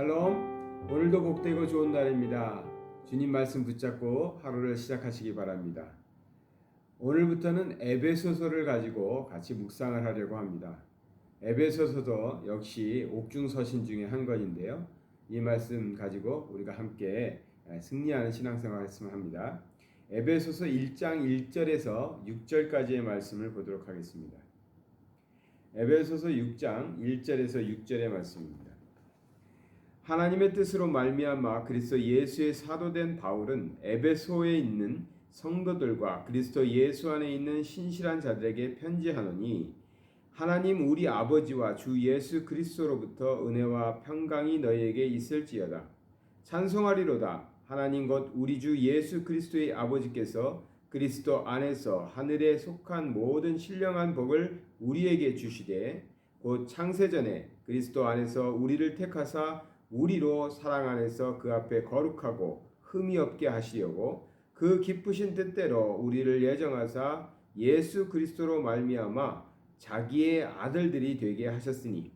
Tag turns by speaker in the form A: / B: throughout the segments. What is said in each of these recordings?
A: 샬롬. 오늘도 복되고 좋은 날입니다. 주님 말씀 붙잡고 하루를 시작하시기 바랍니다. 오늘부터는 에베소서를 가지고 같이 묵상을 하려고 합니다. 에베소서도 역시 옥중서신 중에 한 권인데요. 이 말씀 가지고 우리가 함께 승리하는 신앙생활을 했으면 합니다. 에베소서 1장 1절에서 6절까지의 말씀을 보도록 하겠습니다. 에베소서 6장 1절에서 6절의 말씀입니다. 하나님의 뜻으로 말미암아 그리스도 예수의 사도된 바울은 에베소에 있는 성도들과 그리스도 예수 안에 있는 신실한 자들에게 편지하노니, 하나님 우리 아버지와 주 예수 그리스도로부터 은혜와 평강이 너희에게 있을지어다. 찬송하리로다. 하나님 곧 우리 주 예수 그리스도의 아버지께서 그리스도 안에서 하늘에 속한 모든 신령한 복을 우리에게 주시되, 곧 창세전에 그리스도 안에서 우리를 택하사 우리로 사랑 안에서 그 앞에 거룩하고 흠이 없게 하시려고 그 기쁘신 뜻대로 우리를 예정하사 예수 그리스도로 말미암아 자기의 아들들이 되게 하셨으니,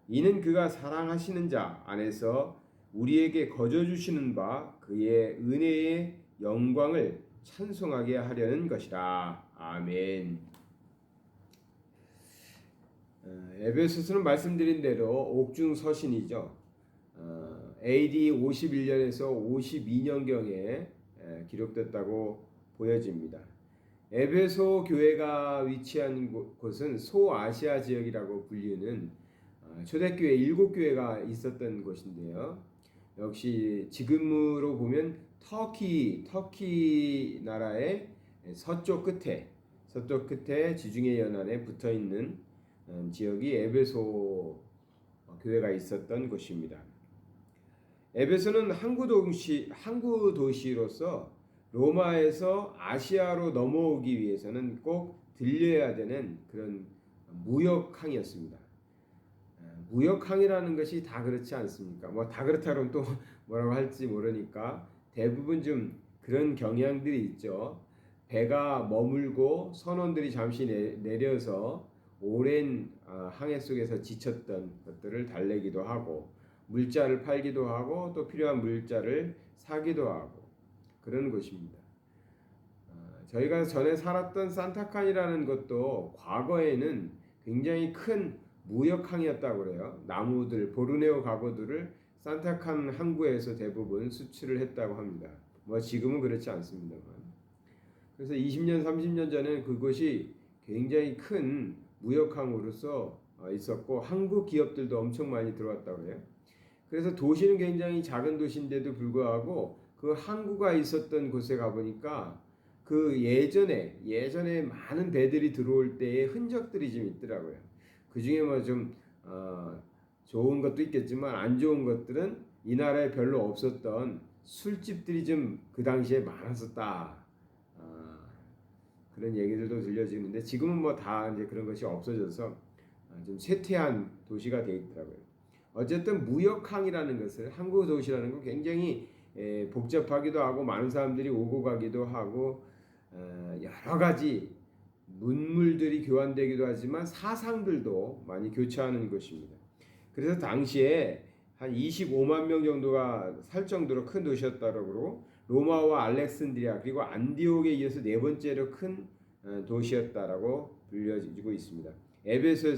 A: 이는 그가 사랑하시는 자 안에서 우리에게 거저 주시는 바 그의 은혜의 영광을 찬송하게 하려는 것이라. 아멘. 에베소서는 말씀드린 대로 옥중서신이죠. AD 51년에서 52년경에 기록됐다고 보여집니다. 에베소 교회가 위치한 곳은 소아시아 지역이라고 불리는 초대교회 7교회가 있었던 곳인데요. 역시 지금으로 보면 터키 나라의 서쪽 끝에 지중해 연안에 붙어 있는 지역이 에베소 교회가 있었던 곳입니다. 에베소는 항구 도시로서 로마에서 아시아로 넘어오기 위해서는 꼭 들려야 되는 그런 무역항이었습니다. 무역항이라는 것이 다 그렇지 않습니까? 뭐 다 그렇다 그러면 또 뭐라고 할지 모르니까 대부분 좀 그런 경향들이 있죠. 배가 머물고 선원들이 잠시 내려서 오랜 항해 속에서 지쳤던 것들을 달래기도 하고, 물자를 팔기도 하고, 또 필요한 물자를 사기도 하고 그런 곳입니다. 저희가 전에 살았던 산타칸이라는 것도 과거에는 굉장히 큰 무역항이었다고 그래요. 나무들, 보르네오 가구들을 산타칸 항구에서 대부분 수출을 했다고 합니다. 뭐 지금은 그렇지 않습니다만. 그래서 20년, 30년 전에는 그곳이 굉장히 큰 무역항으로서 있었고, 한국 기업들도 엄청 많이 들어왔다고 해요. 그래서 도시는 굉장히 작은 도시인데도 불구하고 그 항구가 있었던 곳에 가보니까 그 예전에 많은 배들이 들어올 때의 흔적들이 좀 있더라고요. 그 중에 뭐 좀 좋은 것도 있겠지만 안 좋은 것들은 이 나라에 별로 없었던 술집들이 좀 그 당시에 많았었다. 그런 얘기들도 들려지는데 지금은 뭐 다 이제 그런 것이 없어져서 좀 쇠퇴한 도시가 되어 있더라고요. 어쨌든 무역항이라는 것을, 항구 도시라는 건 굉장히 복잡하기도 하고 많은 사람들이 오고 가기도 하고 여러 가지 문물들이 교환되기도 하지만 사상들도 많이 교차하는 곳입니다. 그래서 당시에 한 25만 명 정도가 살 정도로 큰 도시였다고 그러고, 로마와 알렉산드리아 그리고 안디옥에 이어서 네 번째로 큰 도시였다라고 불려지고 있습니다. 에베소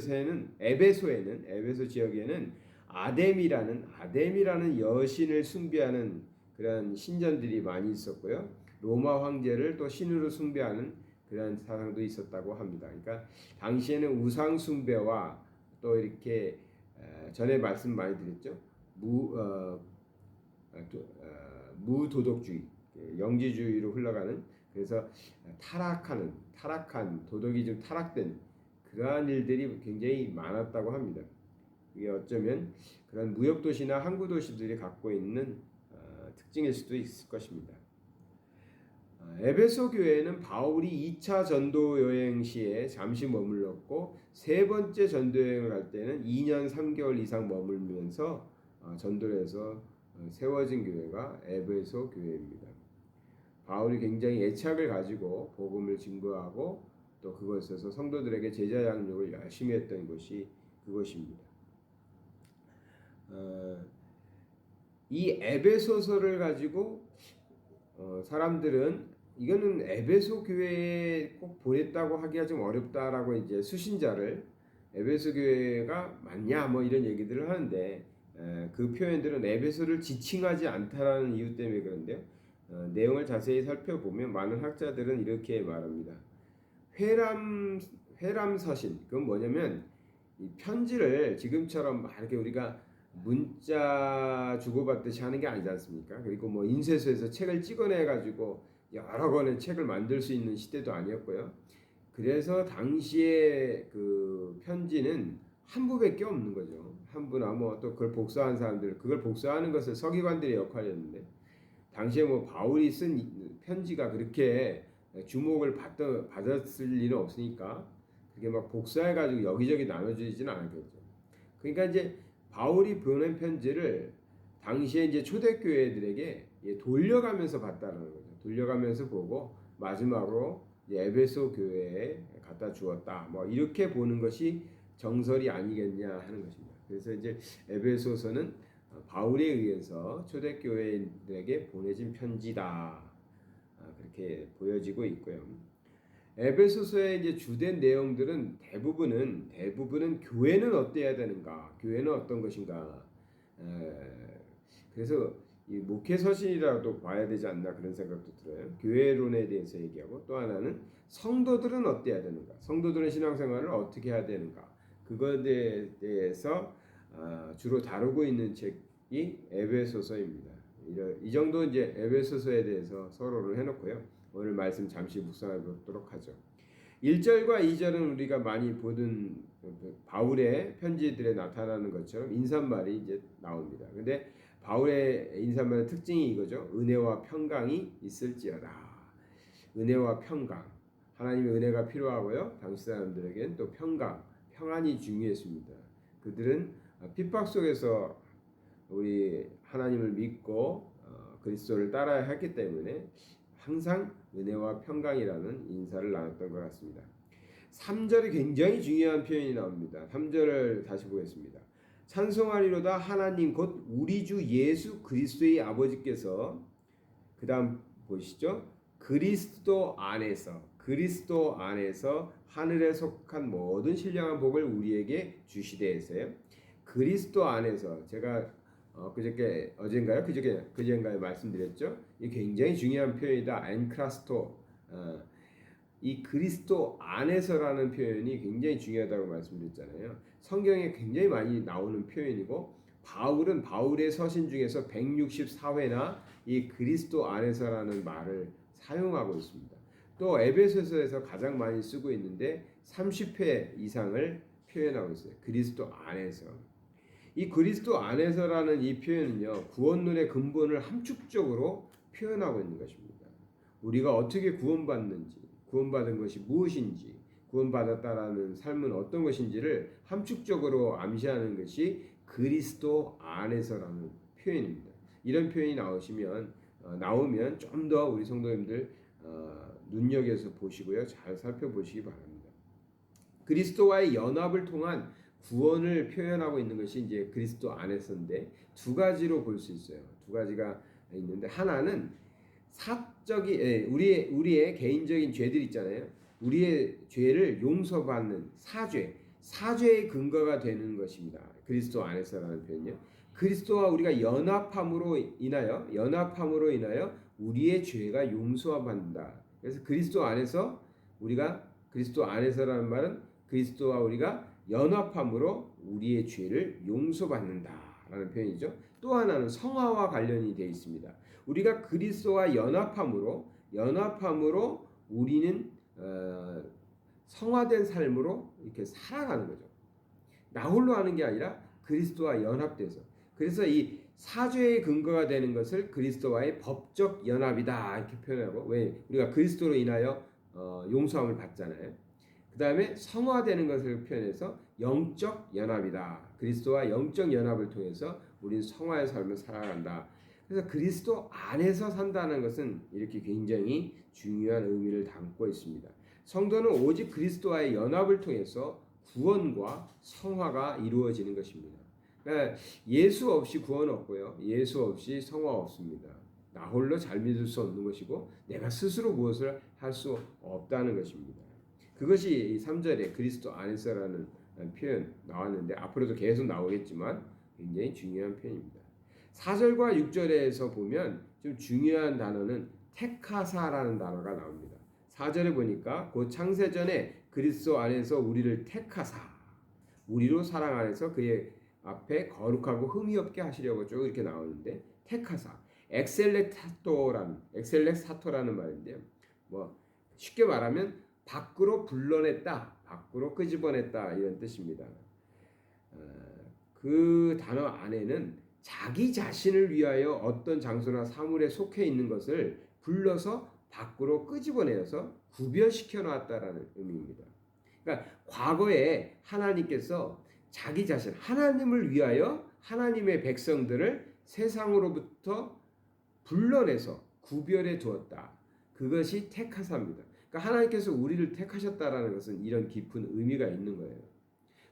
A: 지역에는 아데미라는 여신을 숭배하는 그런 신전들이 많이 있었고요. 로마 황제를 또 신으로 숭배하는 그런 사상도 있었다고 합니다. 그러니까 당시에는 우상 숭배와 또 이렇게 전에 말씀 많이 드렸죠. 무도덕주의, 영지주의로 흘러가는, 그래서 타락한 도덕이 좀 타락된 그러한 일들이 굉장히 많았다고 합니다. 이게 어쩌면 그런 무역도시나 항구도시들이 갖고 있는 특징일 수도 있을 것입니다. 에베소 교회는 바울이 2차 전도 여행 시에 잠시 머물렀고, 세 번째 전도 여행을 갈 때는 2년 3개월 이상 머물면서 전도를 해서 세워진 교회가 에베소 교회입니다. 바울이 굉장히 애착을 가지고 복음을 증거하고 또 그것에서 성도들에게 제자 양육을 열심히 했던 곳이 그것입니다. 이 에베소서를 가지고 사람들은 이거는 에베소 교회에 꼭 보냈다고 하기가 좀 어렵다라고 이제 수신자를 에베소 교회가 맞냐 뭐 이런 얘기들을 하는데 그 표현들은 에베소를 지칭하지 않다라는 이유 때문에 그런데요. 내용을 자세히 살펴보면 많은 학자들은 이렇게 말합니다. 회람서신 그건 뭐냐면 이 편지를 지금처럼 막 이렇게 우리가 문자 주고받듯이 하는 게 아니지 않습니까? 그리고 뭐 인쇄소에서 책을 찍어내 가지고 여러 권의 책을 만들 수 있는 시대도 아니었고요. 그래서 당시에 그 편지는 한 부밖에 없는 거죠. 한 부나 뭐 또 그걸 복사한 사람들, 그걸 복사하는 것을 서기관들의 역할이었는데 당시에 뭐 바울이 쓴 편지가 그렇게 주목을 받았을 리는 없으니까 그게 막 복사해가지고 여기저기 나눠주지는 않았겠죠. 그러니까 이제 바울이 보낸 편지를 당시에 이제 초대교회들에게 돌려가면서 봤다는 거죠. 돌려가면서 보고 마지막으로 에베소 교회에 갖다 주었다. 뭐 이렇게 보는 것이 정설이 아니겠냐 하는 것입니다. 그래서 이제 에베소서는 바울에 의해서 초대교회들에게 보내진 편지다. 그렇게 보여지고 있고요. 에베소서의 이제 주된 내용들은 대부분은 교회는 어때야 되는가, 교회는 어떤 것인가. 그래서 이 목회 서신이라도 봐야 되지 않나 그런 생각도 들어요. 교회론에 대해서 얘기하고 또 하나는 성도들은 어때야 되는가, 성도들은 신앙생활을 어떻게 해야 되는가, 그것에 대해서 주로 다루고 있는 책이 에베소서입니다. 이 정도 이제 에베소서에 대해서 서로를 해놓고요. 오늘 말씀 잠시 묵상해 보도록 하죠. 1절과 2절은 우리가 많이 보던 바울의 편지들에 나타나는 것처럼 인사말이 이제 나옵니다. 근데 바울의 인사말의 특징이 이거죠. 은혜와 평강이 있을지어다. 은혜와 평강. 하나님의 은혜가 필요하고요. 당시 사람들에겐 또 평안이 중요했습니다. 그들은 핍박 속에서 우리 하나님을 믿고 그리스도를 따라야 했기 때문에 항상 은혜와 평강이라는 인사를 나눴던 것 같습니다. 3절이 굉장히 중요한 표현이 나옵니다. 3절을 다시 보겠습니다. 찬송하리로다 하나님 곧 우리 주 예수 그리스도의 아버지께서, 그 다음 보시죠. 그리스도 안에서 하늘에 속한 모든 신령한 복을 우리에게 주시되 했어요. 그리스도 안에서 제가 그제인가요 말씀드렸죠. 이 굉장히 중요한 표현이다. 엔크라스토. 이 그리스도 안에서라는 표현이 굉장히 중요하다고 말씀드렸잖아요. 성경에 굉장히 많이 나오는 표현이고 바울은 바울의 서신 중에서 164회나 이 그리스도 안에서라는 말을 사용하고 있습니다. 또 에베소서에서 가장 많이 쓰고 있는데 30회 이상을 표현하고 있어요. 그리스도 안에서. 이 그리스도 안에서라는 이 표현은요, 구원론의 근본을 함축적으로 표현하고 있는 것입니다. 우리가 어떻게 구원받는지, 구원받은 것이 무엇인지, 구원받았다라는 삶은 어떤 것인지를 함축적으로 암시하는 것이 그리스도 안에서라는 표현입니다. 이런 표현이 나오면 좀 더 우리 성도님들 눈여겨서 보시고요, 잘 살펴보시기 바랍니다. 그리스도와의 연합을 통한 구원을 표현하고 있는 것이 이제 그리스도 안에서인데 두 가지로 볼 수 있어요. 두 가지가 있는데 하나는 우리의 개인적인 죄들 있잖아요. 우리의 죄를 용서받는 사죄의 근거가 되는 것입니다. 그리스도 안에서라는 표현이요. 그리스도와 우리가 연합함으로 인하여 우리의 죄가 용서받는다. 그래서 그리스도 안에서라는 말은 그리스도와 우리가 연합함으로 우리의 죄를 용서받는다라는 표현이죠. 또 하나는 성화와 관련이 되어 있습니다. 우리가 그리스도와 연합함으로 우리는 성화된 삶으로 이렇게 살아가는 거죠. 나 홀로 하는 게 아니라 그리스도와 연합돼서. 그래서 이 사죄의 근거가 되는 것을 그리스도와의 법적 연합이다 이렇게 표현하고, 왜 우리가 그리스도로 인하여 용서함을 받잖아요. 그 다음에 성화되는 것을 표현해서 영적 연합이다. 그리스도와 영적 연합을 통해서 우리는 성화의 삶을 살아간다. 그래서 그리스도 안에서 산다는 것은 이렇게 굉장히 중요한 의미를 담고 있습니다. 성도는 오직 그리스도와의 연합을 통해서 구원과 성화가 이루어지는 것입니다. 그러니까 예수 없이 구원 없고요. 예수 없이 성화 없습니다. 나 홀로 잘 믿을 수 없는 것이고 내가 스스로 무엇을 할 수 없다는 것입니다. 그것이 이 3절에 그리스도 안에서라는 표현 나왔는데 앞으로도 계속 나오겠지만 굉장히 중요한 표현입니다. 4절과 6절에서 보면 좀 중요한 단어는 택하사라는 단어가 나옵니다. 4절에 보니까 곧 창세전에 그리스도 안에서 우리를 택하사 우리로 사랑 안에서 그의 앞에 거룩하고 흠이 없게 하시려고 쭉 이렇게 나오는데 택하사 엑셀렉사토라는 말인데요. 뭐 쉽게 말하면 밖으로 불러냈다, 밖으로 끄집어냈다 이런 뜻입니다. 그 단어 안에는 자기 자신을 위하여 어떤 장소나 사물에 속해 있는 것을 불러서 밖으로 끄집어내서 구별시켜 놨다라는 의미입니다. 그러니까 과거에 하나님께서 자기 자신, 하나님을 위하여 하나님의 백성들을 세상으로부터 불러내서 구별해 두었다. 그것이 택하사입니다. 그러니까 하나님께서 우리를 택하셨다라는 것은 이런 깊은 의미가 있는 거예요.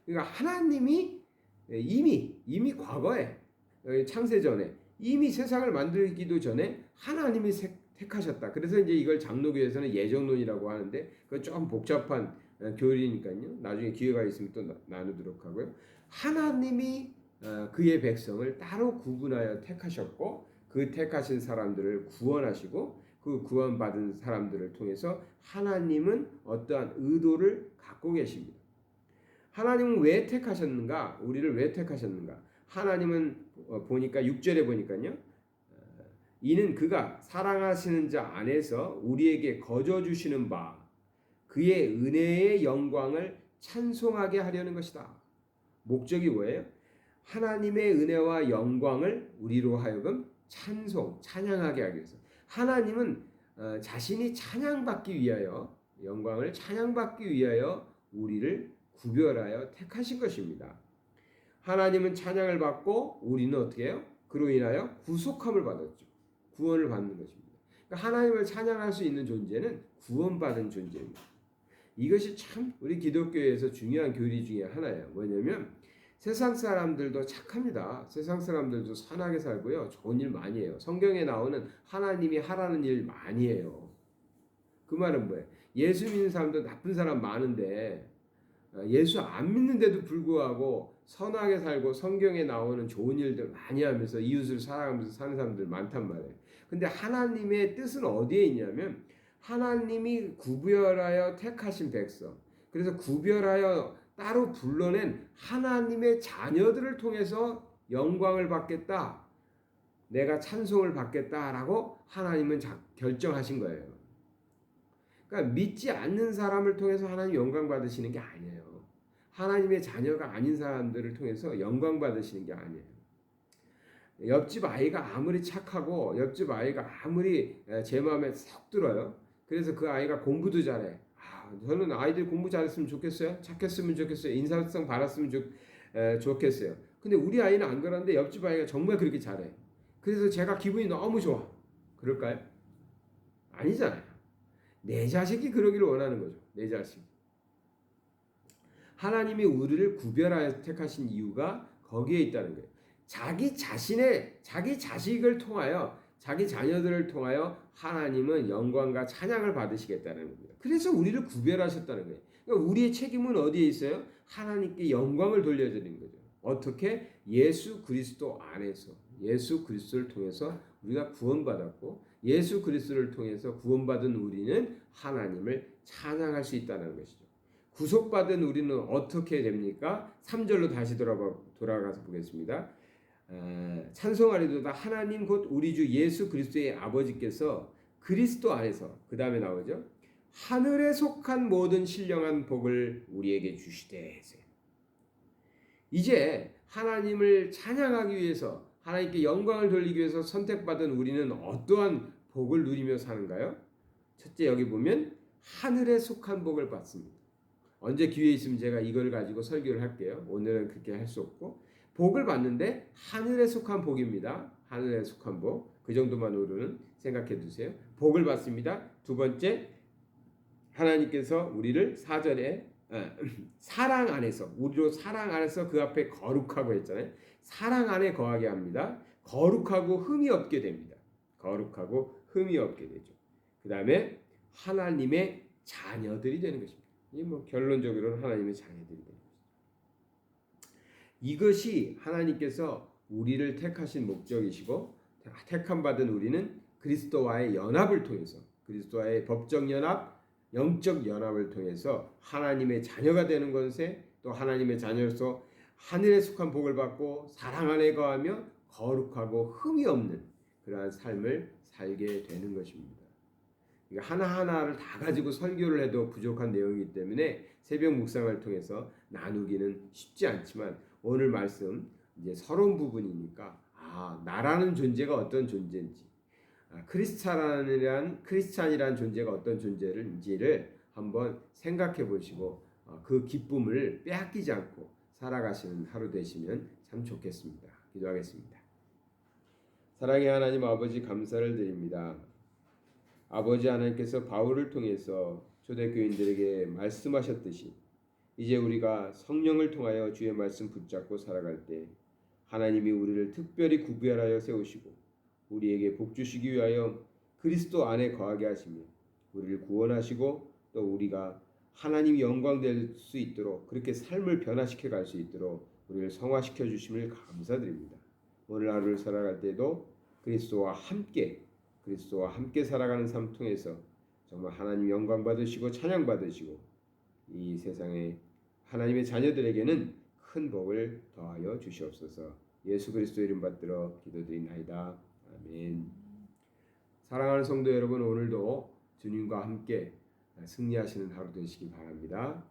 A: 그러니까 하나님이 이미 과거에 창세전에 이미 세상을 만들기도 전에 하나님이 택하셨다. 그래서 이제 이걸 장로교에서는 예정론이라고 하는데 그건 좀 복잡한 교리니까요. 나중에 기회가 있으면 또 나누도록 하고요. 하나님이 그의 백성을 따로 구분하여 택하셨고 그 택하신 사람들을 구원하시고 그 구원받은 사람들을 통해서 하나님은 어떠한 의도를 갖고 계십니다. 하나님은 왜 택하셨는가? 우리를 왜 택하셨는가? 하나님은 보니까 6절에 보니까요. 이는 그가 사랑하시는 자 안에서 우리에게 거저 주시는 바 그의 은혜의 영광을 찬송하게 하려는 것이다. 목적이 뭐예요? 하나님의 은혜와 영광을 우리로 하여금 찬양하게 하기 위해서. 하나님은 자신이 찬양받기 위하여 영광을 찬양받기 위하여 우리를 구별하여 택하신 것입니다. 하나님은 찬양을 받고 우리는 어떻게 해요? 그로 인하여 구속함을 받았죠. 구원을 받는 것입니다. 그러니까 하나님을 찬양할 수 있는 존재는 구원받은 존재입니다. 이것이 참 우리 기독교에서 중요한 교리 중에 하나예요. 뭐냐면 세상 사람들도 착합니다. 세상 사람들도 선하게 살고요. 좋은 일 많이 해요. 성경에 나오는 하나님이 하라는 일 많이 해요. 그 말은 뭐예요? 예수 믿는 사람도 나쁜 사람 많은데 예수 안 믿는데도 불구하고 선하게 살고 성경에 나오는 좋은 일들 많이 하면서 이웃을 사랑하면서 사는 사람들 많단 말이에요. 근데 하나님의 뜻은 어디에 있냐면 하나님이 구별하여 택하신 백성, 그래서 구별하여 따로 불러낸 하나님의 자녀들을 통해서 영광을 받겠다, 내가 찬송을 받겠다라고 하나님은 결정하신 거예요. 그러니까 믿지 않는 사람을 통해서 하나님 영광 받으시는 게 아니에요. 하나님의 자녀가 아닌 사람들을 통해서 영광 받으시는 게 아니에요. 옆집 아이가 아무리 착하고 옆집 아이가 아무리 제 마음에 쏙 들어요. 그래서 그 아이가 공부도 잘해. 저는 아이들 공부 잘했으면 좋겠어요. 착했으면 좋겠어요. 인사성 받았으면 좋겠어요. 근데 우리 아이는 안 그러는데 옆집 아이가 정말 그렇게 잘해. 그래서 제가 기분이 너무 좋아. 그럴까요? 아니잖아요. 내 자식이 그러기를 원하는 거죠. 내 자식. 하나님이 우리를 구별하여 택하신 이유가 거기에 있다는 거예요. 자기 자식을 통하여 자기 자녀들을 통하여 하나님은 영광과 찬양을 받으시겠다는 겁니다. 그래서 우리를 구별하셨다는 거예요. 그러니까 우리의 책임은 어디에 있어요? 하나님께 영광을 돌려드리는 거죠. 어떻게? 예수 그리스도 안에서, 예수 그리스도를 통해서 우리가 구원받았고 예수 그리스도를 통해서 구원받은 우리는 하나님을 찬양할 수 있다는 것이죠. 구속받은 우리는 어떻게 됩니까? 3절로 다시 돌아가서 보겠습니다. 찬송하리도다 하나님 곧 우리 주 예수 그리스도의 아버지께서 그리스도 안에서, 그 다음에 나오죠. 하늘에 속한 모든 신령한 복을 우리에게 주시되. 이제 하나님을 찬양하기 위해서, 하나님께 영광을 돌리기 위해서 선택받은 우리는 어떠한 복을 누리며 사는가요? 첫째, 여기 보면 하늘에 속한 복을 받습니다. 언제 기회 있으면 제가 이걸 가지고 설교를 할게요. 오늘은 그렇게 할 수 없고, 복을 받는데 하늘에 속한 복입니다. 하늘에 속한 복. 그 정도만으로는 생각해 두세요. 복을 받습니다. 두 번째, 하나님께서 우리를 4절에 사랑 안에서, 우리로 사랑 안에서 그 앞에 거룩하고 했잖아요. 사랑 안에 거하게 합니다. 거룩하고 흠이 없게 됩니다. 거룩하고 흠이 없게 되죠. 그 다음에 하나님의 자녀들이 되는 것입니다. 이 뭐 결론적으로는 하나님의 자녀들이 되는 것입니다. 이것이 하나님께서 우리를 택하신 목적이시고 택함 받은 우리는 그리스도와의 연합을 통해서 그리스도와의 법적 연합, 영적 연합을 통해서 하나님의 자녀가 되는 것에 또 하나님의 자녀로서 하늘에 속한 복을 받고 사랑 안에 거하며 거룩하고 흠이 없는 그러한 삶을 살게 되는 것입니다. 하나하나를 다 가지고 설교를 해도 부족한 내용이기 때문에 새벽 묵상을 통해서 나누기는 쉽지 않지만 오늘 말씀 이제 서론 부분이니까 나라는 존재가 어떤 존재인지 크리스찬이란 존재가 어떤 존재인지를 한번 생각해 보시고 그 기쁨을 빼앗기지 않고 살아가시는 하루 되시면 참 좋겠습니다. 기도하겠습니다. 사랑의 하나님 아버지 감사를 드립니다. 아버지 하나님께서 바울을 통해서 초대교인들에게 말씀하셨듯이 이제 우리가 성령을 통하여 주의 말씀 붙잡고 살아갈 때 하나님이 우리를 특별히 구별하여 세우시고 우리에게 복 주시기 위하여 그리스도 안에 거하게 하시며 우리를 구원하시고 또 우리가 하나님이 영광될 수 있도록 그렇게 삶을 변화시켜 갈 수 있도록 우리를 성화시켜 주심을 감사드립니다. 오늘 하루를 살아갈 때도 그리스도와 함께 살아가는 삶 통해서 정말 하나님 영광 받으시고 찬양 받으시고 이 세상에 하나님의 자녀들에게는 큰 복을 더하여 주시옵소서. 예수 그리스도 이름 받들어 기도드리나이다. 아멘. 사랑하는 성도 여러분, 오늘도 주님과 함께 승리하시는 하루 되시기 바랍니다.